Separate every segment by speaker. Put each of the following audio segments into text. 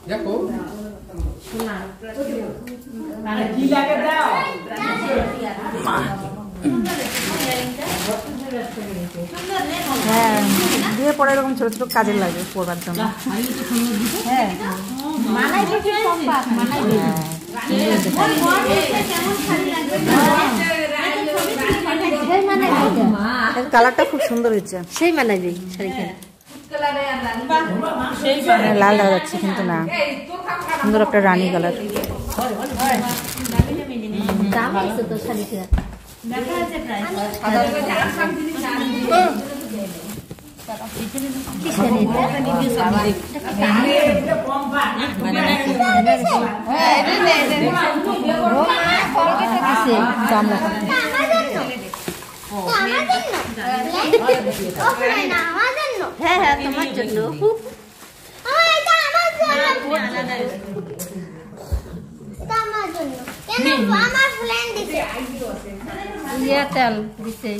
Speaker 1: দেখো
Speaker 2: হ্যাঁ, দিয়ে পরে এরকম ছোট ছোট কাজে লাগে পড়বার জন্য। হ্যাঁ, কালারটা খুব সুন্দর হয়েছে,
Speaker 3: সেই মানাবি শাড়িটা।
Speaker 2: লাল দেখা যাচ্ছে কিন্তু না, সুন্দর একটা রানী কালার।
Speaker 3: দাম আছে তো শাড়িটা, হ্যাঁ হ্যাঁ তোমার জন্য। তেল দিছে,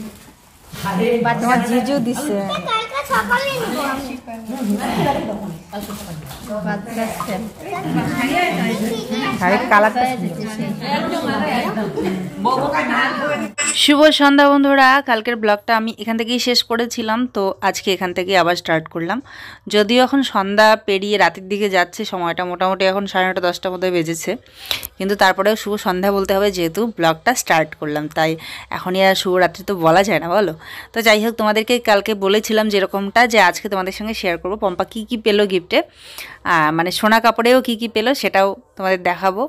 Speaker 2: তোমার জিজু দিচ্ছে। শুভ সন্ধ্যা বন্ধুরা, কালকের ব্লগটা আমি এখান থেকেই শেষ করেছিলাম, তো আজকে এখান থেকে আবার স্টার্ট করলাম। যদিও এখন সন্ধ্যা পেরিয়ে রাতের দিকে যাচ্ছে, সময়টা মোটামুটি এখন 9:30 10টার মধ্যে বেজেছে, কিন্তু তারপরেও শুভ সন্ধ্যা বলতে হবে, যেহেতু ব্লগটা স্টার্ট করলাম, তাই এখনই আর শুভরাত্রি তো বলা যায় না বলো। তো যাই হোক, তোমাদেরকে কালকে বলেছিলাম যেরকমটা, যে আজকে তোমাদের সঙ্গে শেয়ার করবো পম্পা কী কী পেলো গিফটে, মানে সোনা কাপড়েও কী কী পেলো সেটাও তোমাদের দেখাবো।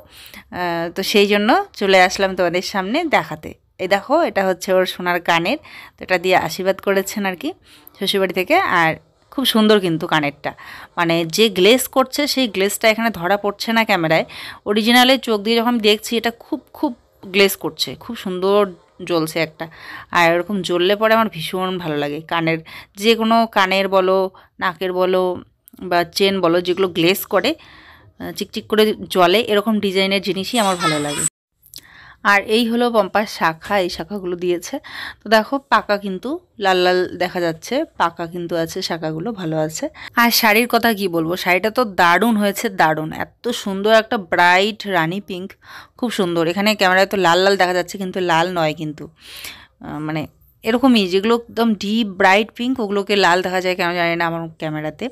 Speaker 2: তো সেই জন্য চলে আসলাম তোমাদের সামনে দেখাতে। এই দেখো, এটা হচ্ছে ওর সোনার কানের, তো এটা দিয়ে আশীর্বাদ করেছেন আর কি শ্বশুরবাড়ি থেকে। আর খুব সুন্দর কিন্তু কানেরটা, মানে যে গ্লেজ করছে সেই গ্লেজটা এখানে ধরা পড়ছে না ক্যামেরায়, অরিজিনালে চোখ দিয়ে যখন দেখছি এটা খুব খুব গ্লেজ করছে, খুব সুন্দর জ্বলছে একটা। আর এরকম জ্বললে পরে আমার ভীষণ ভালো লাগে। কানের যে কোনো কানের বলো, নাকের বলো বা চেন বলো, যেগুলো গ্লেজ করে চিকচিক করে জ্বলে, এরকম ডিজাইনের জিনিসই আমার ভালো লাগে। আর এই হলো পম্পার শাখা, এই শাখাগুলো দিয়েছে। তো দেখো পাকা কিন্তু লাল লাল দেখা যাচ্ছে, পাকা কিন্তু আছে, শাখাগুলো ভালো আছে। আর শাড়ির কথা কি বলবো, শাড়িটা তো দারুণ হয়েছে, দারুণ, এত সুন্দর একটা ব্রাইট রানি পিঙ্ক, খুব সুন্দর। এখানে ক্যামেরায় তো লাল লাল দেখা যাচ্ছে, কিন্তু লাল নয় কিন্তু, মানে এরকমই যেগুলো একদম ডিপ ব্রাইট পিঙ্ক ওগুলোকে লাল দেখা যায় কেন জানি না আমার ক্যামেরাতে,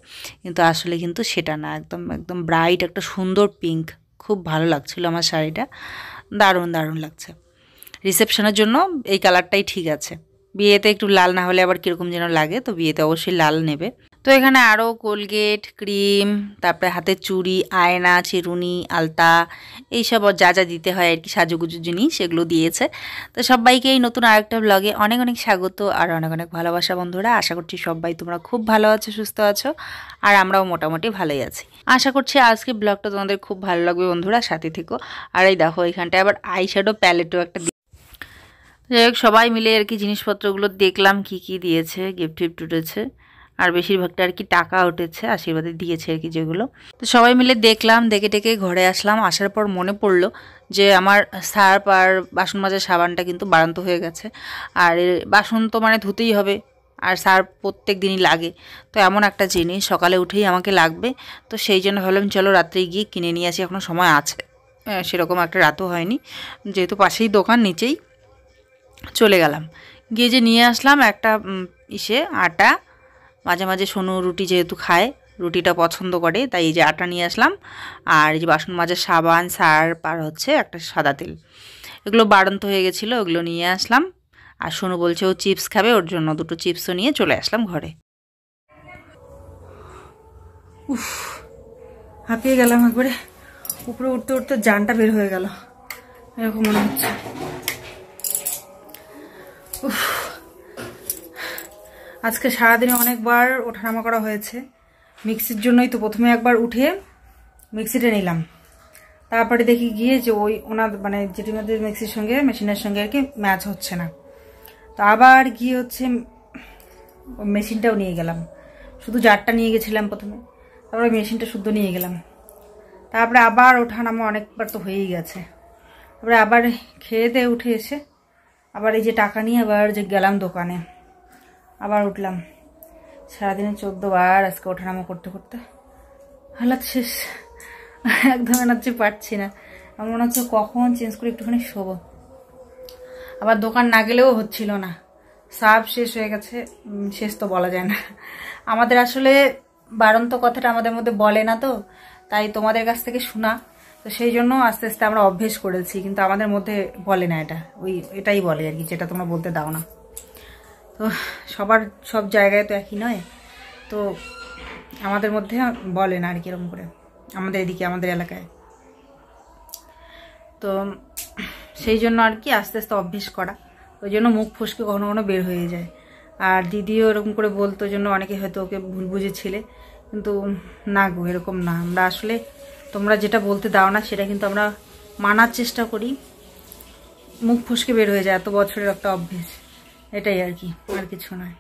Speaker 2: কিন্তু আসলে কিন্তু সেটা না, একদম একদম ব্রাইট একটা সুন্দর পিঙ্ক। খুব ভালো লাগছিল আমার শাড়িটা, দারুণ দারুণ লাগছে। রিসেপশনের জন্য এই কালারটাই ঠিক আছে, বিয়েতে একটু লাল না হলে আবার কীরকম যেন লাগে, তো বিয়েতে অবশ্যই লাল নেবে। তো এখানে আরও কোলগেট, ক্রিম, তারপরে হাতের চুড়ি, আয়না, চিরুনি, আলতা, এইসব যা যা দিতে হয় আর কি সাজুগুজু জিনিস, সেগুলো দিয়েছে। তো সবাইকে এই নতুন আরেকটা ব্লগে অনেক অনেক স্বাগত আর অনেক অনেক ভালোবাসা বন্ধুরা। আশা করছি সবাই তোমরা খুব ভালো আছো, সুস্থ আছো, আর আমরাও মোটামুটি ভালোই আছি। আশা করছি আজকে ব্লগটা তোমাদের খুব ভালো লাগবে বন্ধুরা, সাথে থেকো। আর এই দেখো এখানটায় আবার আইশ্যাডো প্যালেটও একটা, যাই হোক সবাই মিলে আর কি জিনিসপত্রগুলো দেখলাম কি কি দিয়েছে, গিফট টিফট উঠেছে, আর বেশিরভাগটা আর কি টাকা উঠেছে, আশীর্বাদে দিয়েছে আর কি যেগুলো। তো সবাই মিলে দেখলাম, দেখে টেকে ঘরে আসলাম। আসার পর মনে পড়লো যে আমার সার্ফ আর বাসন মাজার সাবানটা কিন্তু বাড়ান্ত হয়ে গেছে, আর বাসন তো মানে ধুতেই হবে, আর সার্ফ প্রত্যেক দিনই লাগে। তো এমন একটা জিনিস সকালে উঠেই আমাকে লাগবে, তো সেই জন্য ভাবলাম চলো রাত্রে গিয়ে কিনে নিয়ে আসি, এখনও সময় আছে, সেরকম একটা রাতও হয়নি, যেহেতু পাশেই দোকান, নিচেই চলে গেলাম, গিয়ে যে নিয়ে আসলাম একটা আটা। মাঝে মাঝে সোনু রুটি যেহেতু খায়, রুটিটা পছন্দ করে, তাই এই যে আটা নিয়ে আসলাম। আর এই যে বাসন মাজার সাবান, সার্ফ, আর হচ্ছে একটা সাদা তেল, এগুলো বাড়ন্ত হয়ে গেছিলো, ওগুলো নিয়ে আসলাম। আর সোনু বলছে ও চিপস খাবে, ওর জন্য দুটো চিপসও নিয়ে চলে আসলাম ঘরে। উফ, হাঁপিয়ে গেলাম একবারে, উপরে উঠতে উঠতে জানটা বের হয়ে গেল, এরকম মনে হচ্ছে। উফ, আজকে সারাদিনে অনেকবার ওঠানামা করা হয়েছে। মিক্সির জন্যই তো প্রথমে একবার উঠে মিক্সিটা নিলাম, তারপরে দেখি গিয়ে যে ওই ওনার মানে জেঠিমাদের মিক্সির সঙ্গে মেশিনের সঙ্গে আর কি ম্যাচ হচ্ছে না, তো আবার গিয়ে হচ্ছে মেশিনটাও নিয়ে গেলাম। শুধু জারটা নিয়ে গেছিলাম প্রথমে, তারপরে মেশিনটা শুদ্ধ নিয়ে গেলাম, তারপরে আবার ওঠানামা অনেকবার তো হয়েই গেছে। তারপরে আবার খেয়ে দিয়ে উঠে এসে আবার এই যে টাকা নিয়ে আবার যে গেলাম দোকানে, আবার উঠলাম। সারাদিনে 14 বার আজকে ওঠানামা করতে করতে হালাত শেষ, একদম এনার্জি পাচ্ছি না। আমার মনে হচ্ছে কখন চেঞ্জ করে একটুখানি শোবো। আবার দোকান না গেলেও হচ্ছিল না, সব শেষ হয়ে গেছে। শেষ তো বলা যায় না, আমাদের আসলে বারন্ত কথাটা আমাদের মধ্যে বলে না, তো তাই তোমাদের কাছ থেকে শোনা, তো সেই জন্য আস্তে আস্তে আমরা অভ্যেস করেছি, কিন্তু আমাদের মধ্যে বলে না এটা, এটাই বলে আর কি, যেটা তোমরা বলতে দাও না। তো সবার সব জায়গায় তো একই নয়, তো আমাদের মধ্যে বলে না আর কি এরকম করে, আমাদের এদিকে আমাদের এলাকায়। তো সেই জন্য আর কি আস্তে আস্তে অভ্যেস করা, ওই জন্য মুখ ফসকে কখনো কখনো বের হয়ে যায়। আর দিদিও এরকম করে বলতো জন্য অনেকে হয়তো ওকে ভুল বুঝেছিলে, কিন্তু না গো, এরকম না। আমরা আসলে তোমরা যেটা বলতে দাও না সেটা কিন্তু আমরা মানার চেষ্টা করি, মুখ ফসকে বের হয়ে যায়, এত বছরের একটা অভ্যেস, এটাই আর কি, আর কিছু নয়।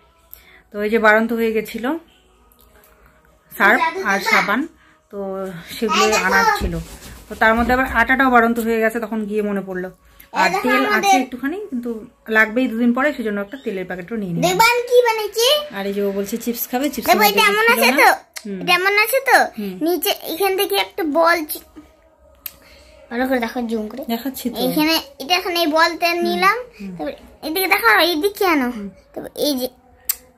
Speaker 2: তো ওই যে বারন্ত হয়ে গেছিল সার্ফ আর সাবান, তো সেগুলো আনার ছিল, তো তার মধ্যে আবার আটাটাও বারন্ত হয়ে গেছে, তখন গিয়ে মনে পড়লো। আর তেল আছে একটুখানি, কিন্তু লাগবেই 2 দিন পরে, সেজন্য একটা তেলের প্যাকেটও নিয়ে নিই। আর এই যে ও বলছে চিপস খাবে, চিপস
Speaker 4: যেমন আছে তো নিচে এখান থেকে একটা বল, ভালো করে দেখো, জুম করে
Speaker 2: দেখাচ্ছি তো,
Speaker 4: এখানে এটা এখানে এই বলটা নিলাম, তারপর এদিকে দেখো, এইদিকে আনো, তারপর এই যে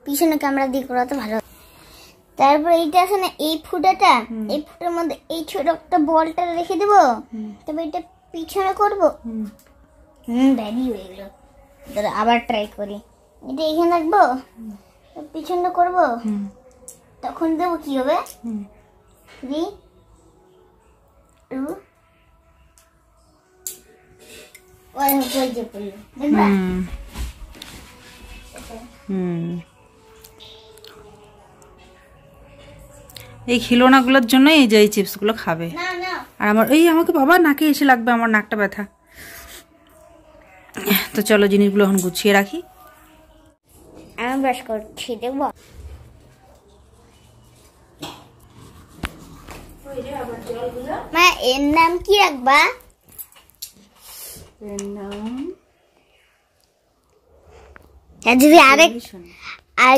Speaker 4: পিছনে ক্যামেরা দিয়ে করা তো ভালো। তারপর এইটা আছে না, এই ফুটাটা, এই ফুটার মধ্যে এই ছোট একটা বলটা রেখে দেবো, তারপর এটা পিছনে করবো। ব্যাডি হয়ে গেল, আবার ট্রাই করি। এটা এখানে রাখবো, পিছনে করবো, তখন দেবো কি হবে, দেখবা।
Speaker 2: এই খিলোনাগুলোর জন্য এই যে এই চিপসগুলো খাবে। আর আমার আমাকে বাবা নাকে এসে লাগবে, আমার নাকটা ব্যথা। তো চলো জিনিসগুলো এখন গুছিয়ে রাখি।
Speaker 4: আমি ব্রাশ করছি, দেখবো। মা এর নাম কি রাখবা?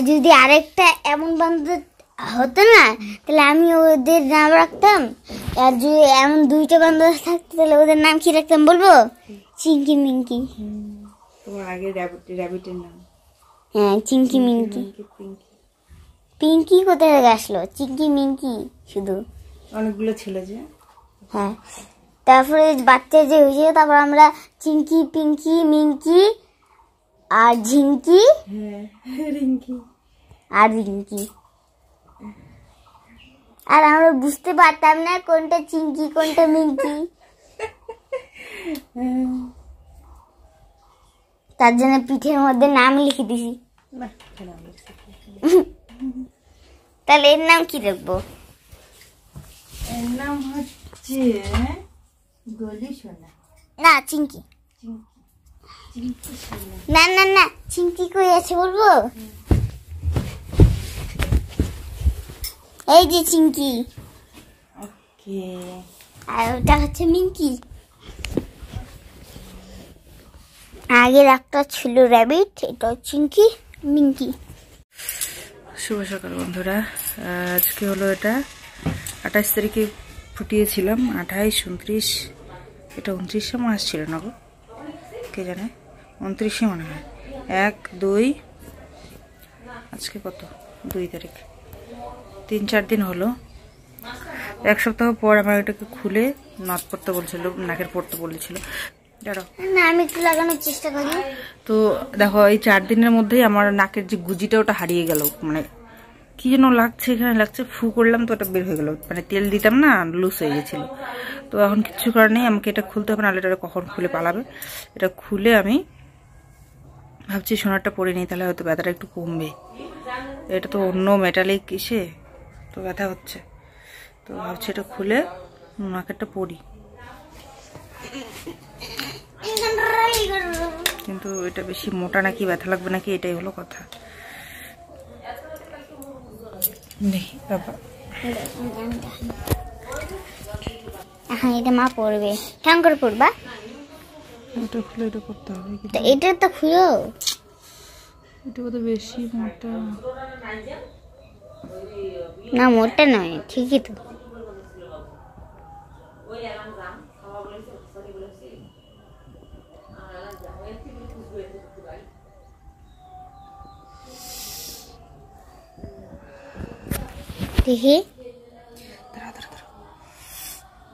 Speaker 4: যদি আরেকটা এমন বান্ধব হতো না, তাহলে আমি ওদের নাম রাখতাম। আর যদি এমন 2টা বান্ধব থাকতো, তাহলে ওদের নাম কি রাখতাম বলবো? চিঙ্কি মিঙ্কি।
Speaker 2: তোমার আগে র‍্যাবিটের নাম?
Speaker 4: হ্যাঁ, চিঙ্কি মিঙ্কি। পিঙ্কি কোথায় থেকে আসলো? চিঙ্কি মিঙ্কি শুধু
Speaker 2: অনেকগুলো ছিল যে।
Speaker 4: হ্যাঁ, তারপরে বাচ্চা যে হয়েছে, তারপর আমরা চিঙ্কি, পিঙ্কি, মিঙ্কি আর ঝিঙ্কি,
Speaker 2: রিঙ্কি
Speaker 4: আর রিঙ্কি। আর আমরা বুঝতে পারতাম না কোনটা চিঙ্কি কোনটা মিঙ্কি, তার জন্য পিঠের মধ্যে নাম লিখে দিছি। তাহলে এর নাম কি রাখবো?
Speaker 2: এর নাম হচ্ছে গলি সোনা।
Speaker 4: না, চিঙ্কি। না না না, চিঙ্কি কই আছে বলবো? এই যে চিঙ্কি।
Speaker 2: ওকে।
Speaker 4: আর ওটা হচ্ছে মিঙ্কি। আগের একটা ছিল র‍্যাবিট, এটা চিঙ্কি, মিঙ্কি।
Speaker 2: শুভ সকাল বন্ধুরা, আজকে হলো এটা 28 তারিখে ফুটিয়েছিলাম, 28, 29, এটা 29 মাস ছিল না গো, কে জানে, 29 মনে হয়। 1, 2, আজকে কত, 2 তারিখ, 3-4 দিন হলো। 1 সপ্তাহ পর আমার এটাকে খুলে নথ পড়তে বলছিল, নাকের পড়তে বলেছিল।
Speaker 4: না, আমি একটু লাগানোর চেষ্টা করি।
Speaker 2: তো দেখো, এই 4 দিনের মধ্যেই আমার নাকের যে গুজিটা ওটা হারিয়ে গেল, মানে কি যেন লাগছে, এখানে লাগছে, ফু করলাম তো ওটা বের হয়ে গেল, মানে তেল দিতাম না, লুজ হয়ে গেছিল। তো এখন কিছু করার নেই, আমাকে এটা খুলতে হবে, নাহলে এটা কখন খুলে পালাবে। এটা খুলে আমি ভাবছি সোনারটা পরে নিই, তাহলে হয়তো ব্যথাটা একটু কমবে। এটা তো অন্য মেটালিক এসে তো ব্যথা হচ্ছে, তো ভাবছি এটা খুলে নাকেরটা পরি, কিন্তু এটা বেশি মোটা নাকি ব্যথা লাগবে নাকি, এটাই হলো কথা। দেখি বাবা,
Speaker 4: এখন এটা মা পড়বে, কেমন করে পড়বা?
Speaker 2: এটা খুলে এটা করতে হবে
Speaker 4: তো এটা তো খুলো।
Speaker 2: এটা বোধহয় বেশি মোটা।
Speaker 4: না মোটা নয়, ঠিকই তো। দেখি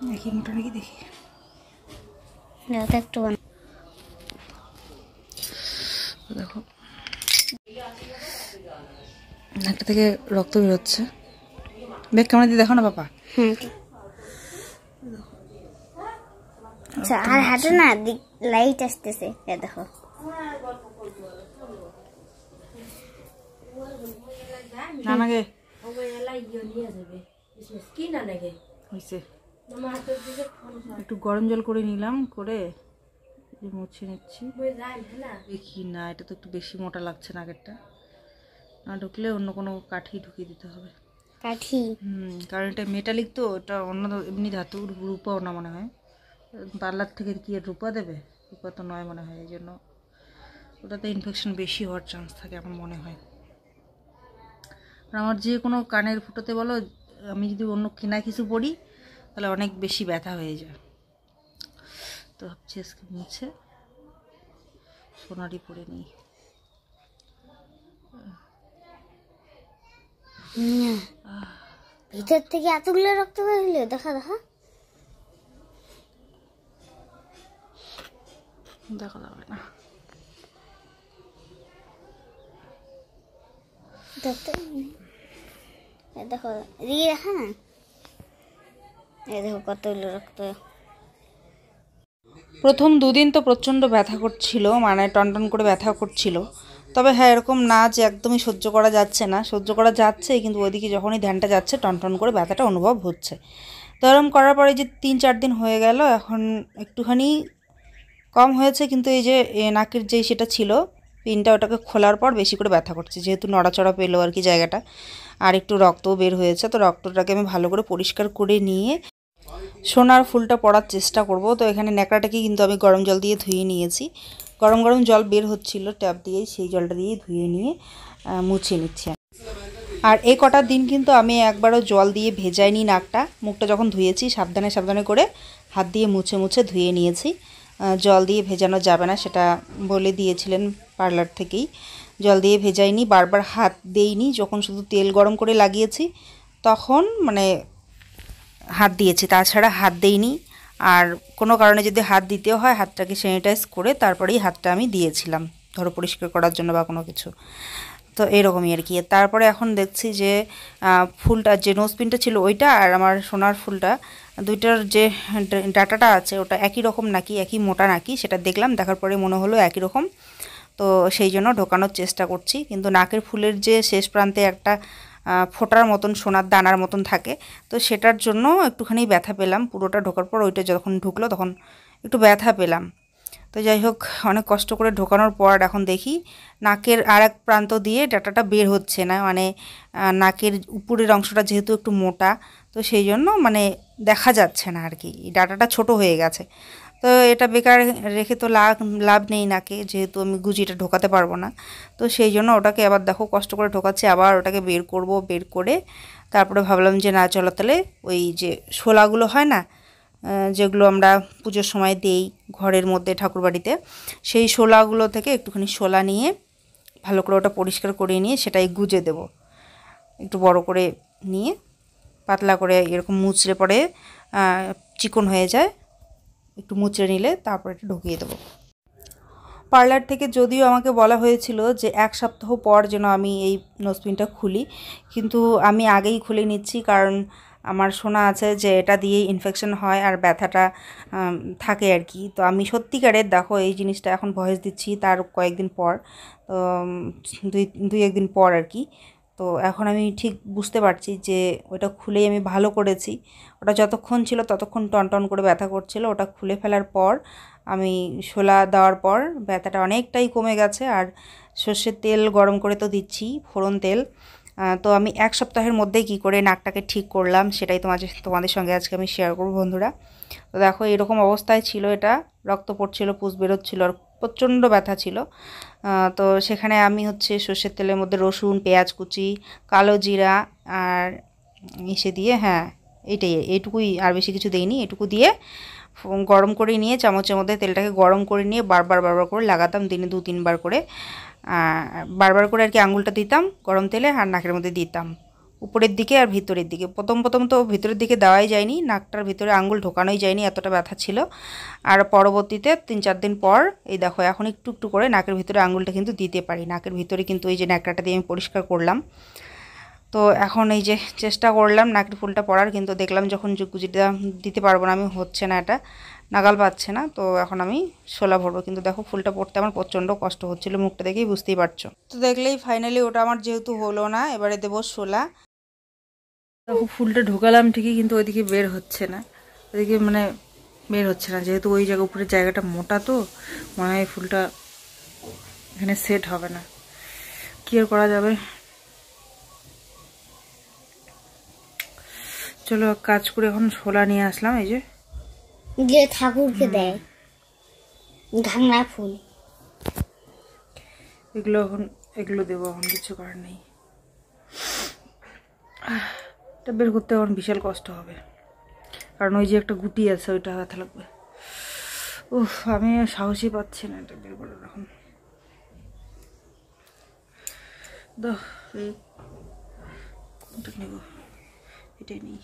Speaker 2: দেখি মোটা নাকি দেখি।
Speaker 4: একটু
Speaker 2: দেখো নাকটা থেকে রক্ত বেরোচ্ছে। ব্যাগ ক্যামেরা দিয়ে দেখো না বাবা।
Speaker 4: আচ্ছা আর হাঁটো না, লাইট আসতেছে, দেখো।
Speaker 2: না নাগে একটু গরম জল করে নিলাম, করে মুছে নিচ্ছি। দেখি না, এটা তো একটু বেশি মোটা লাগছে নাকেরটা। না ঢুকলে অন্য কোনো কাঠি ঢুকিয়ে দিতে হবে।
Speaker 4: কাঠি?
Speaker 2: কারণ এটা মেটালিক তো, এটা অন্য এমনি ধাতু, রূপাও না মনে হয়। পার্লার থেকে কি রূপা দেবে? রূপা তো নয় মনে হয়, এই জন্য ওটাতে ইনফেকশন বেশি হওয়ার চান্স থাকে আমার মনে হয়। আমার যে কোনো কানের ফুটোতে বলো, আমি যদি অন্য কেনা কিছু পড়ি তাহলে অনেক বেশি ব্যথা হয়ে যায়। তো ভাবছি আজকে মুছে সোনারি পরে নিই।
Speaker 4: ভিতর থেকে এতগুলো রক্ত বেরোলো, দেখা দেখা
Speaker 2: দেখা যাবে না।
Speaker 4: দেখো এদিকে দেখা না, এই দেখো কতগুলো রক্ত।
Speaker 2: প্রথম দুদিন তো প্রচণ্ড ব্যথা করছিল, মানে টনটন করে ব্যথা করছিল। তবে হ্যাঁ, এরকম না যে একদমই সহ্য করা যাচ্ছে না, সহ্য করা যাচ্ছে, কিন্তু ওইদিকে যখনই ধ্যানটা যাচ্ছে টনটন করে ব্যথাটা অনুভব হচ্ছে। তো এরকম করার পরে যে 3-4 দিন হয়ে গেল, এখন একটুখানি কম হয়েছে। কিন্তু এই যে নাকের যেই সেটা ছিল পিনটা, ওটাকে খোলার পর বেশি করে ব্যথা করছে, যেহেতু নড়াচড়া পেলো আর কি জায়গাটা। আর একটু রক্তও বের হয়েছে, তো রক্তটাকে আমি ভালো করে পরিষ্কার করে নিয়ে সোনার ফুলটা পরার চেষ্টা করব। তো এখানে ন্যাকড়াটাকে কিন্তু আমি গরম জল দিয়ে ধুয়ে নিয়েছি। গরম গরম জল বের হচ্ছিল ট্যাপ দিয়েই, সেই জলটা দিয়ে ধুয়ে নিয়ে মুছে নিচ্ছি। আর এই কটার দিন কিন্তু আমি একবারও জল দিয়ে ভেজাইনি নাকটা। মুখটা যখন ধুয়েছি সাবধানে সাবধানে করে হাত দিয়ে মুছে মুছে ধুয়ে নিয়েছি। জল দিয়ে ভেজানো যাবে না, সেটা বলে দিয়েছিলেন পার্লার থেকেই। জল দিয়ে ভেজাইনি, বারবার হাত দেইনি। যখন শুধু তেল গরম করে লাগিয়েছি তখন মানে হাত দিয়েছি, তাছাড়া হাত দেইনি। আর কোনো কারণে যদি হাত দিতেও হয়, হাতটাকে স্যানিটাইজ করে তারপরেই হাতটা আমি দিয়েছিলাম, ধরো পরিষ্কার করার জন্য বা কোনো কিছু। তো এরকমই আর কি। তারপরে এখন দেখছি যে ফুলটা, যে নোজপিনটা ছিল ওইটা আর আমার সোনার ফুলটা, দুইটার যে ডাটাটা আছে ওটা একই রকম নাকি, একই মোটা নাকি, সেটা দেখলাম। দেখার পরে মনে হলো একই রকম, তো সেই জন্য ঢোকানোর চেষ্টা করছি। কিন্তু নাকের ফুলের যে শেষ প্রান্তে একটা ফোটার মতন সোনার দানার মতন থাকে, তো সেটার জন্য একটুখানি ব্যথা পেলাম। পুরোটা ঢোকার পর ওইটা যখন ঢুকলো তখন একটু ব্যথা পেলাম। তো যাই হোক, অনেক কষ্ট করে ঢোকানোর পর এখন দেখি নাকের আর এক প্রান্ত দিয়ে ডাটাটা বের হচ্ছে না। মানে নাকের উপরের অংশটা যেহেতু একটু মোটা, তো সেই জন্য মানে দেখা যাচ্ছে না আর কি, ডাটাটা ছোট হয়ে গেছে। তো এটা বেকার রেখে তো লাভ নেই নাকে, যেহেতু আমি গুজিটা ঢোকাতে পারবো না। তো সেই জন্য ওটাকে আবার দেখো কষ্ট করে ঢোকাচ্ছি, আবার ওটাকে বের করব। বের করে তারপরে ভাবলাম যে না, চলো তাহলে ওই যে শোলাগুলো হয় না, যেগুলো আমরা পুজোর সময় দেই ঘরের মধ্যে ঠাকুরবাড়িতে, সেই শোলাগুলো থেকে একটুখানি শোলা নিয়ে ভালো করে ওটা পরিষ্কার করে নিয়ে সেটাই গুজে দেব। একটু বড় করে নিয়ে পাতলা করে এরকম মুচড়ে পরে চিকন হয়ে যায়, একটু মুচড়ে নিলে তারপর এটা ঢুকিয়ে দেবো। পার্লার থেকে যদিও আমাকে বলা হয়েছিল যে 1 সপ্তাহ পর যেন আমি এই নোজপিনটা খুলি, কিন্তু আমি আগেই খুলে নিচ্ছি। কারণ আমার শোনা আছে যে এটা দিয়ে ইনফেকশন হয় আর ব্যথাটা থাকে আর কি। তো আমি সত্যিকারের দেখো এই জিনিসটা এখন ভয়েস দিচ্ছি তার কয়েকদিন পর, তো 2-1 দিন পর আর কি। তো এখন আমি ঠিক বুঝতে পারছি যে ওটা খুলেই আমি ভালো করেছি। ওটা যতক্ষণ ছিল ততক্ষণ টনটন করে ব্যথা করছিল, ওটা খুলে ফেলার পর আমি শোলা দেওয়ার পর ব্যথাটা অনেকটাই কমে গেছে। আর সর্ষের তেল গরম করে তো দিচ্ছি, ফোড়ন তেল। তো আমি 1 সপ্তাহের মধ্যেই কী করে নাকটাকে ঠিক করলাম সেটাই তোমাদের সঙ্গে আজকে আমি শেয়ার করব বন্ধুরা। তো দেখো এরকম অবস্থায় ছিল, এটা রক্ত পড়ছিল, পুষ বেরোচ্ছিল আর প্রচণ্ড ব্যথা ছিল। তো সেখানে আমি হচ্ছে সর্ষের তেলের মধ্যে রসুন, পেঁয়াজ কুচি, কালো জিরা আর মিশে দিয়ে, হ্যাঁ এইটুকুই, আর বেশি কিছু দেইনি, এটুকু দিয়ে গরম করে নিয়ে চামচের মধ্যে তেলটাকে গরম করে নিয়ে বারবার করে লাগাতাম, দিনে 2-3 বার করে, বারবার করে আর কি আঙুলটা দিতাম গরম তেলে আর নাকের মধ্যে দিতাম, উপরের দিকে আর ভিতরের দিকে। প্রথম তো ভিতরের দিকে দেওয়াই যায়নি, নাকটার ভিতরে আঙুল ঢোকানোই যায়নি, এতটা ব্যথা ছিল। আর পরবর্তীতে 3-4 দিন পর এই দেখো এখন একটু করে নাকের ভিতরে আঙুলটা কিন্তু দিতে পারি। নাকের ভিতরে কিন্তু এই যে ন্যাকড়াটা দিয়ে আমি পরিষ্কার করলাম। তো এখন এই যে চেষ্টা করলাম নাকের ফুলটা পরার, কিন্তু দেখলাম যখন গুজিটা দিতে পারবো না আমি, হচ্ছে না, এটা নাগাল পাচ্ছে না। তো এখন আমি শোলা ভরবো, কিন্তু দেখো ফুলটা পরতে আমার প্রচণ্ড কষ্ট হচ্ছিল, মুখটা দেখেই বুঝতেই পারছো। তো দেখলেই ফাইনালি ওটা আমার যেহেতু হলো না, এবারে দেবো শোলা। দেখো ফুলটা ঢোকালাম ঠিকই, কিন্তু ওইদিকে বের হচ্ছে না, ওইদিকে মানে বের হচ্ছে না, যেহেতু ওই জায়গা উপরের জায়গাটা মোটা, তো মনে হয় ফুলটা এখানে সেট হবে না, কি আর করা যাবে। চলো কাজ করে এখন শোলা নিয়ে আসলাম, এই যে
Speaker 4: ঠাকুরকে দেয় ঘাংরা ফুল,
Speaker 2: এগুলো দেবো, এখন কিছু করার নেই। এটা বের করতে এখন বিশাল কষ্ট হবে, কারণ ওই যে একটা গুটি আছে ওইটা ব্যথা লাগবে। উফ, আমি সাহসই পাচ্ছি না এটা বের করার। এখন কোনটা নেব, এটাই নেই,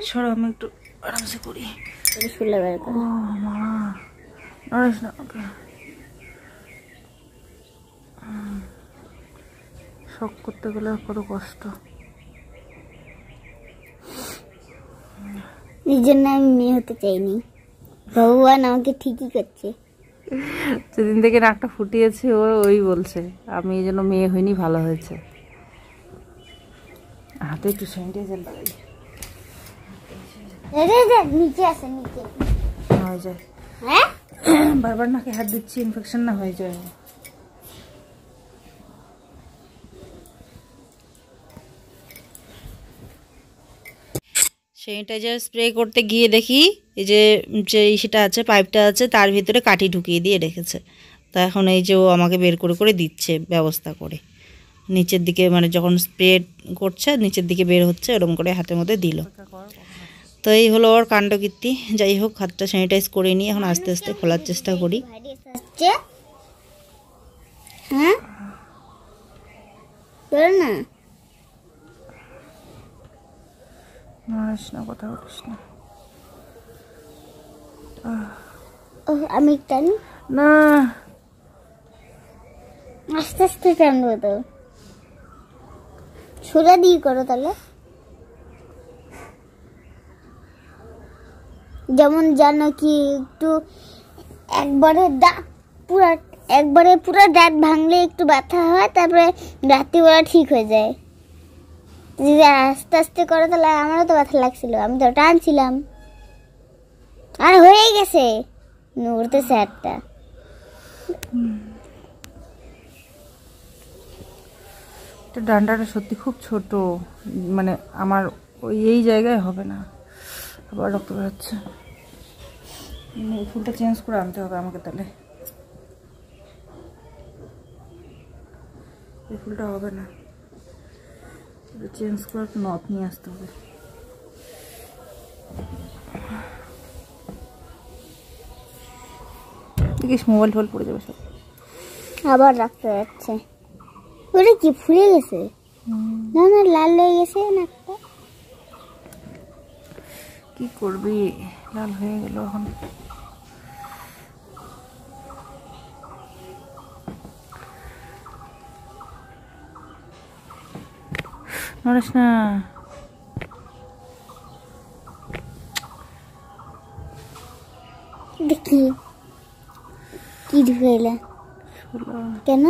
Speaker 2: সরো আমি একটু আরামসে করি। শখ করতে গেলে কত কষ্ট।
Speaker 4: নিজের নাম মেয়ে হতে চাইনি, ভগবান আমাকে ঠিকই করছে।
Speaker 2: সেদিন থেকে নাকটা ফুটিয়েছে ওই বলছে আমি এই জন্য মেয়ে হইনি, ভালো হয়েছে। হাতে একটু স্যানিটাইজার লাগাই,
Speaker 4: নিচে আছে, নিচে
Speaker 2: হয়ে যায়।
Speaker 4: হ্যাঁ
Speaker 2: বারবার নাকে হাত দিচ্ছি, ইনফেকশন না হয়ে যায়। স্যানিটাইজার স্প্রে করতে গিয়ে দেখি এই যে সেটা আছে, পাইপটা আছে, তার ভিতরে কাঠি ঢুকিয়ে দিয়ে রেখেছে। তা এখন এই যে ও আমাকে বের করে দিচ্ছে ব্যবস্থা করে, নিচের দিকে মানে যখন স্প্রে করছে নিচের দিকে বের হচ্ছে, ওরকম করে হাতের মধ্যে দিল। তো এই হলো ওর কাণ্ডকীর্তি। যাই হোক, হাতটা স্যানিটাইজ করে নিয়ে এখন আস্তে আস্তে খোলার চেষ্টা করি।
Speaker 4: হ্যাঁ না
Speaker 2: না, কথা বলিস না।
Speaker 4: আমি টানি
Speaker 2: না,
Speaker 4: আস্তে আস্তে টানবো। তো সোজা দিয়ে করো তাহলে, যেমন জানো কি একটু একবারে পুরো দাঁত ভাঙলে একটু ব্যথা হয়, তারপরে রাত্রিবেলা ঠিক হয়ে যায়। যদি আস্তে আস্তে করো তাহলে, আমারও তো ব্যথা লাগছিল, আমি তো টানছিলাম, আর হয়ে গেছে, নড়তেছে একটা।
Speaker 2: ডান্ডাটা সত্যি খুব ছোট, মানে আমার ওই এই জায়গায় হবে না, আবার রক্ত বেরোচ্ছে। এই ফুলটা চেঞ্জ করে আনতে হবে আমাকে, তাহলে এই ফুলটা হবে না, চেঞ্জ করে একটু নথ নিয়ে আসতে হবে। দেখিস মোবাইল টোল পড়ে যাবে সব,
Speaker 4: আবার রাখতে যাচ্ছে। ওটা কি ফুলে গেছে? না না, লাল হয়ে গেছে নাকটা।
Speaker 2: কি করবি, লাল হয়ে গেল এখন। নড়িস না,
Speaker 4: দেখি কি ঢুকাইলা কেন?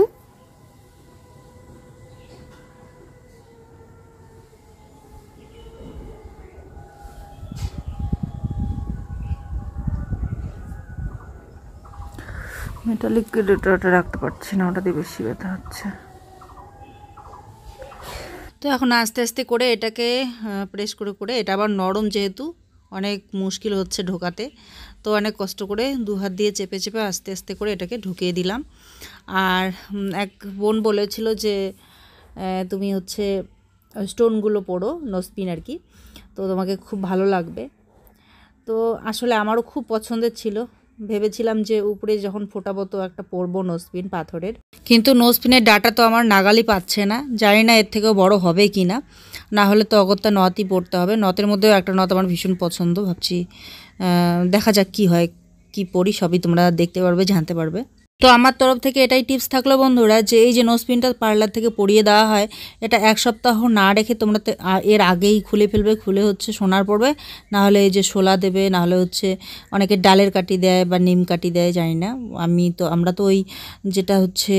Speaker 2: মেটালিক ওটা রাখতে পারছি না, ওটাতে বেশি ব্যথা হচ্ছে। তো এখন আস্তে আস্তে করে এটাকে প্রেস করে, এটা আবার নরম যেহেতু অনেক মুশকিল হচ্ছে ঢোকাতে। তো অনেক কষ্ট করে 2 হাত দিয়ে চেপে চেপে আস্তে আস্তে করে এটাকে ঢুকিয়ে দিলাম। আর এক বোন বলেছিল যে তুমি হচ্ছে স্টোনগুলো পড়ো, নোজপিন আর কি, তো তোমাকে খুব ভালো লাগবে। তো আসলে আমারও খুব পছন্দের ছিল, ভেবেছিলাম যে উপরে যখন ফোটাবো তো একটা পরবো নোজপিন পাথরের, কিন্তু নোজপিনের ডাটা তো আমার নাগালই পাচ্ছে না, জানি না এর থেকেও বড় হবে কি না, না হলে তো অগত্যা নথই পড়তে হবে। নথের মধ্যেও একটা নথ আমার ভীষণ পছন্দ, ভাবছি দেখা যাক কি হয়, কি পড়ি সবই তোমরা দেখতে পারবে, জানতে পারবে। তো আমার তরফ থেকে এটাই টিপস থাকলো বন্ধুরা, যে এই যে নোজপিনটা পার্লার থেকে পরিয়ে দেওয়া হয়, এটা 1 সপ্তাহ না রেখে তোমরা এর আগেই খুলে ফেলবে, খুলে হচ্ছে সোনার পড়বে, না হলে এই যে শোলা দেবে, না হলে হচ্ছে অনেকে ডালের কাঠি দেয় বা নিম কাঠি দেয়, জানি না। আমরা তো ওই যেটা হচ্ছে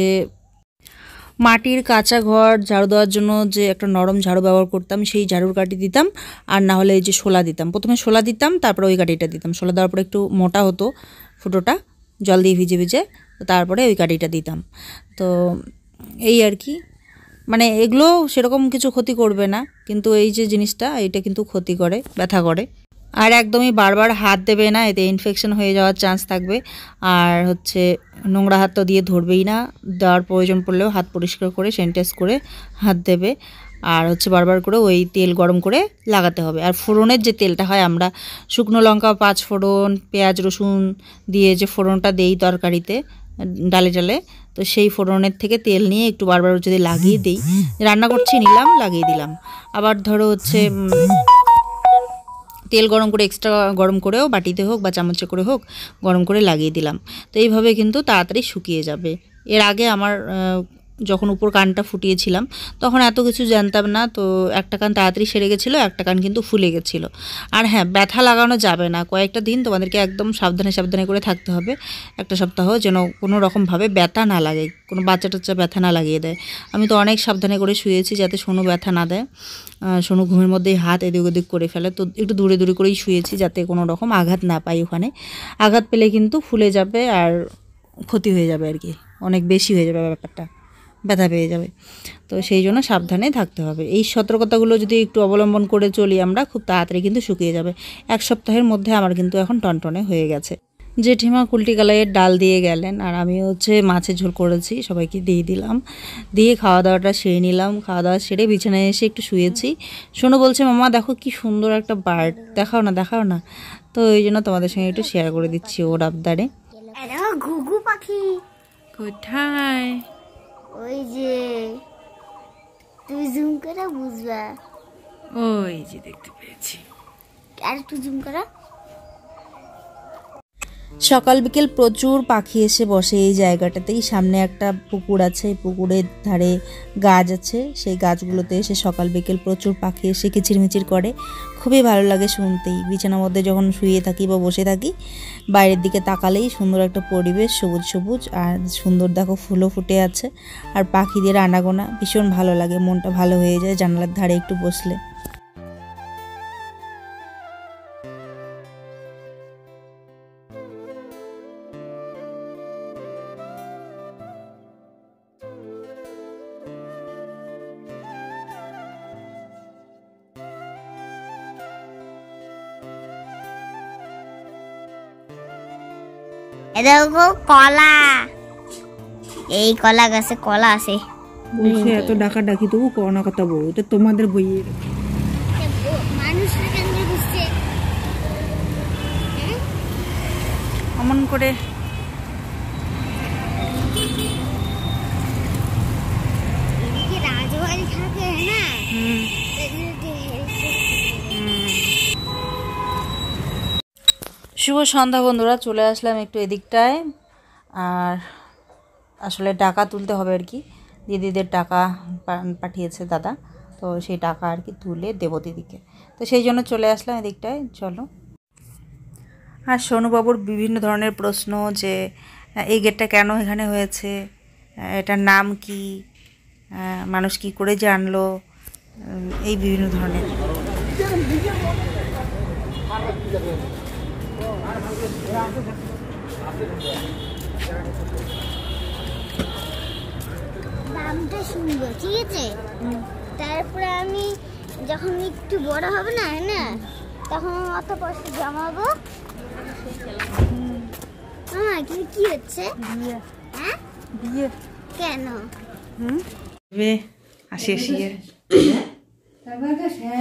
Speaker 2: মাটির কাঁচা ঘর ঝাড়ু দেওয়ার জন্য যে একটা নরম ঝাড়ু ব্যবহার করতাম, সেই ঝাড়ুর কাঠি দিতাম, আর না হলে এই যে শোলা দিতাম। প্রথমে শোলা দিতাম, তারপরে ওই কাঠিটা দিতাম। শোলা দেওয়ার পরে একটু মোটা হতো ফুটোটা, জল দিয়ে ভিজে ভিজে, তারপরে ওই কাঠিটা দিতাম। তো এই আর কি, মানে এগুলো সেরকম কিছু ক্ষতি করবে না, কিন্তু এই যে জিনিসটা এটা কিন্তু ক্ষতি করে, ব্যথা করে। আর একদমই বারবার হাত দেবে না, এতে ইনফেকশন হয়ে যাওয়ার চান্স থাকবে। আর হচ্ছে নোংরা হাত তো দিয়ে ধরবেই না, দেওয়ার প্রয়োজন পড়লেও হাত পরিষ্কার করে স্যানিটাইজ করে হাত দেবে। আর হচ্ছে বারবার করে ওই তেল গরম করে লাগাতে হবে। আর ফোড়নের যে তেলটা হয়, আমরা শুকনো লঙ্কা, 5 ফোড়ন, পেঁয়াজ রসুন দিয়ে যে ফোড়নটা দেই তরকারিতে ডালে ডালে, তো সেই ফোড়নের থেকে তেল নিয়ে একটু বারবার যদি লাগিয়ে দিই, রান্না করছি নিলাম লাগিয়ে দিলাম, আবার ধরো হচ্ছে তেল গরম করে এক্সট্রা গরম করেও বাটিতে হোক বা চামচে করে হোক গরম করে লাগিয়ে দিলাম। তো এইভাবে কিন্তু তাড়াতাড়ি শুকিয়ে যাবে। এর আগে আমার যখন উপর কানটা ফুটিয়েছিলাম তখন এত কিছু জানতাম না, তো একটা কান তাড়াতাড়ি সেরে গেছিলো, একটা কান কিন্তু ফুলে গেছিলো। আর হ্যাঁ, ব্যথা লাগানো যাবে না, কয়েকটা দিন তোমাদেরকে একদম সাবধানে সাবধানে করে থাকতে হবে, একটা সপ্তাহ, যেন কোনো রকমভাবে ব্যথা না লাগে, কোনো বাচ্চা টাচ্চা ব্যথা না লাগিয়ে দেয়। আমি তো অনেক সাবধানে করে শুয়েছি যাতে সোনু ব্যথা না দেয়। সোনু ঘুমের মধ্যেই হাত এদিক ওদিক করে ফেলে, তো একটু দূরে দূরে করেই শুয়েছি যাতে কোনো রকম আঘাত না পাই। ওখানে আঘাত পেলে কিন্তু ফুলে যাবে আর ক্ষতি হয়ে যাবে আর কি, অনেক বেশি হয়ে যাবে ব্যাপারটা, ব্যথা পেয়ে যাবে। তো সেই জন্য সাবধানে থাকতে হবে। এই সতর্কতাগুলো যদি একটু অবলম্বন করে চলি আমরা, খুব তাড়াতাড়ি কিন্তু শুকিয়ে যাবে। 1 সপ্তাহের মধ্যে আমার কিন্তু এখন টনটনে হয়ে গেছে। জেঠিমা কুলটি কালাইয়ের ডাল দিয়ে গেলেন, আর আমি হচ্ছে মাছের ঝোল করেছি, সবাইকে দিয়ে দিলাম, দিয়ে খাওয়া দাওয়াটা সেরে নিলাম। খাওয়া দাওয়া সেরে বিছানায় এসে একটু শুয়েছি। শোনো বলছে, মামা দেখো কি সুন্দর একটা বার্ড, দেখাও না দেখাও না। তো এই জন্য তোমাদের সঙ্গে একটু শেয়ার করে দিচ্ছি ওর আবদারে।
Speaker 4: ঘুঘু পাখি
Speaker 2: কোথায়?
Speaker 4: ওই যে, তুই জুম করে বুঝবা।
Speaker 2: ওই যে দেখতে পেয়েছি,
Speaker 4: আর একটু জুম করা।
Speaker 2: সকাল বিকেল প্রচুর পাখি এসে বসে এই জায়গাটাতেই। সামনে একটা পুকুর আছে, পুকুরের ধারে গাছ আছে, সেই গাছগুলোতে এসে সকাল বিকেল প্রচুর পাখি এসে কিচিরমিচির করে, খুবই ভালো লাগে শুনতেই। বিছানার মধ্যে যখন শুয়ে থাকি বা বসে থাকি, বাইরের দিকে তাকালেই সুন্দর একটা পরিবেশ, সবুজ সবুজ, আর সুন্দর দেখো ফুলও ফুটে আছে, আর পাখিদের আনাগোনা, ভীষণ ভালো লাগে, মনটা ভালো হয়ে যায় জানালার ধারে একটু বসলে।
Speaker 4: দেখো কলা, এই কলা গাছে কলা আছে।
Speaker 2: বলছে এত ডাকা ডাকি তবু কনা কথা বউ, এটা তোমাদের বইয়ের
Speaker 4: মানুষ বুঝছে
Speaker 2: অমন করে।
Speaker 4: রাজবাড়ি থাকে না।
Speaker 2: শুভ সন্ধ্যা বন্ধুরা, চলে আসলাম একটু এদিকটায়। আর আসলে টাকা তুলতে হবে আর কি, দিদিদের টাকা পাঠিয়েছে দাদা, তো সেই টাকা আর কি তুলে দেবো দিদিকে, তো সেই জন্য চলে আসলাম এদিকটায়। চলো। আর সোনুবাবুর বিভিন্ন ধরনের প্রশ্ন, যে এই গেটটা কেন এখানে হয়েছে, এটার নাম কি, মানুষ কি করে জানলো, এই বিভিন্ন ধরনের।
Speaker 4: দামটা শুনবো, ঠিক আছে? তারপরে আমি যখন একটু বড় হবে না, তখন অত পয়সা জমাবো। মামা কিন্তু কি হচ্ছে? হ্যাঁ
Speaker 2: বিয়ে
Speaker 4: কেন?
Speaker 2: আসি আসি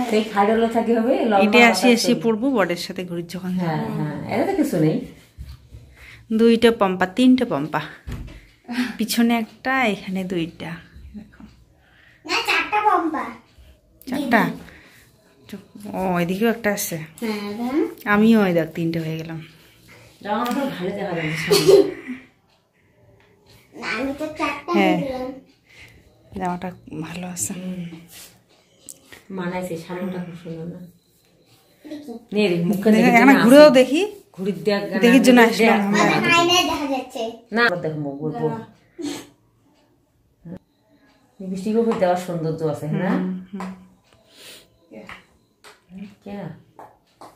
Speaker 1: সেই খাইডলো থাকি হবে
Speaker 2: এটা আসি আসি পড়বো বরের সাথে ঘুরির যখন।
Speaker 1: হ্যাঁ হ্যাঁ, এটা তো কিছু নেই।
Speaker 2: 2টা পাম্পা 3টে পাম্পা, পিছনে একটা, এখানে 2টা, দেখো
Speaker 4: না 4টা পম্পা।
Speaker 2: 4টা। ও এদিকেও একটা আছে।
Speaker 4: হ্যাঁ
Speaker 2: আমিও ওই দেখ 3টে হয়ে গেলাম।
Speaker 1: জামাটা ভালো দেখা যাচ্ছে।
Speaker 4: না আমি তো 4টা
Speaker 2: হ্যাঁ।
Speaker 4: দিলাম।
Speaker 2: জামাটা ভালো আছে।
Speaker 1: মানাইছে, সামনেটা খুব সুন্দর না?
Speaker 4: দেখি
Speaker 1: নে মুখে
Speaker 2: এখানে ঘুরেও দেখি,
Speaker 1: ঘুরি দেখ
Speaker 2: দেখির জন্য আসলাম আমরা।
Speaker 4: আয়নায় দেখা যাচ্ছে।
Speaker 1: না দেখ মুখ বলবো লিপস্টিক উপর দেওয়ার সৌন্দর্য আছে না? কে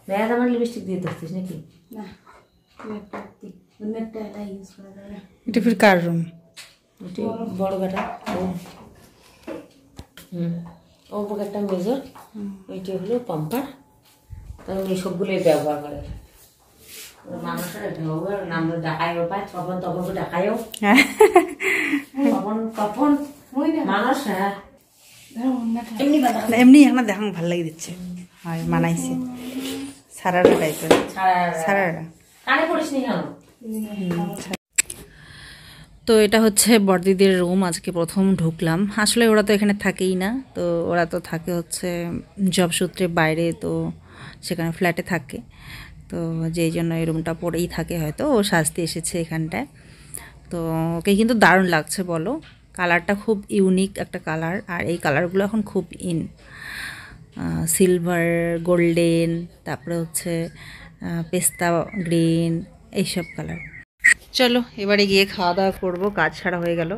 Speaker 1: মেয়াদ আমার লিপস্টিক দিয়ে দেখছিস নাকি?
Speaker 2: এটা ফির কার রুম?
Speaker 1: এটি বড় বেটা ও বুক একটা মেজর, ওইটি হলো পাম্পার। তখন এই সবগুলোই ব্যবহার করে মানুষের ব্যবহার নাম ডাকাইও পায়, তখন তখন তো ডাকাইও তখন তখন মানুষ। হ্যাঁ এমনি বাধা
Speaker 2: এমনি এখন দেখান ভালো লাগে দিচ্ছে, হয় মানাইছে। সারারা টাইপের,
Speaker 1: ছাড়া
Speaker 2: সারারা।
Speaker 1: কানে পড়িস নি কেন?
Speaker 2: তো এটা হচ্ছে বড়দিদির রুম। আজকে প্রথম ঢুকলাম। আসলে ওরা তো এখানে থাকেই না, তো ওরা তো থাকে হচ্ছে জব সূত্রে বাইরে, তো সেখানে ফ্ল্যাটে থাকে। তো যেই জন্য এই রুমটা পড়েই থাকে, হয়তো ও সাজতে এসেছে এখানটায়। তো ওকে কিন্তু দারুণ লাগছে বলো, কালারটা খুব ইউনিক একটা কালার। আর এই কালারগুলো এখন খুব ইন, সিলভার, গোল্ডেন, তারপরে হচ্ছে পেস্তা গ্রিন, এইসব কালার। চলো এবারে গিয়ে খাওয়া দাওয়া করবো, কাজ ছাড়া হয়ে গেল।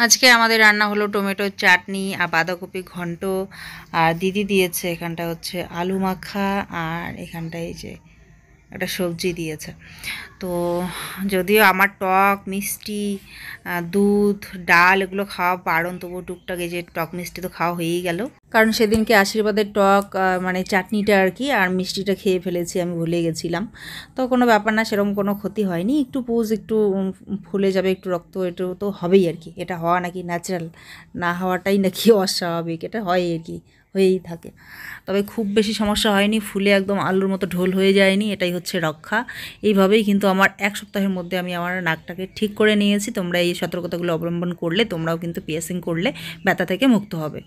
Speaker 2: আজকে আমাদের রান্না হলো টমেটোর চাটনি আর বাঁধাকপি ঘন্ট, আর দিদি দিয়েছে এখানটা হচ্ছে আলু মাখা, আর এখানটায় এই যে একটা সবজি দিয়েছে। তো যদিও আমার টক মিষ্টি, দুধ, ডাল এগুলো খাওয়া বারণ, তবু টুকটাক এই যে টক মিষ্টি তো খাওয়া হয়েই গেল। কারণ সেদিনকে আশীর্বাদের টক মানে চাটনিটা আর কি, আর মিষ্টিটা খেয়ে ফেলেছি, আমি ভুলে গেছিলাম। তো কোনো ব্যাপার না, সেরকম কোনো ক্ষতি হয়নি। একটু পুজ একটু ফুলে যাবে, একটু রক্ত একটু তো হবেই আর কি। এটা হওয়া নাকি ন্যাচারাল, না হওয়াটাই নাকি অস্বাভাবিক, এটা হয় আর কি, হয়েই থাকে। তবে খুব বেশি সমস্যা হয়নি, ফুলে একদম আলুর মতো ঢোল হয়ে যায়নি, এটাই হচ্ছে রক্ষা। এইভাবেই কিন্তু আমার 1 সপ্তাহের মধ্যে আমি আমার নাকটাকে ঠিক করে নিয়েছি। তোমরা এই সতর্কতাগুলো অবলম্বন করলে তোমরাও কিন্তু পিয়ার্সিং করলে ব্যথা থেকে মুক্ত হবে।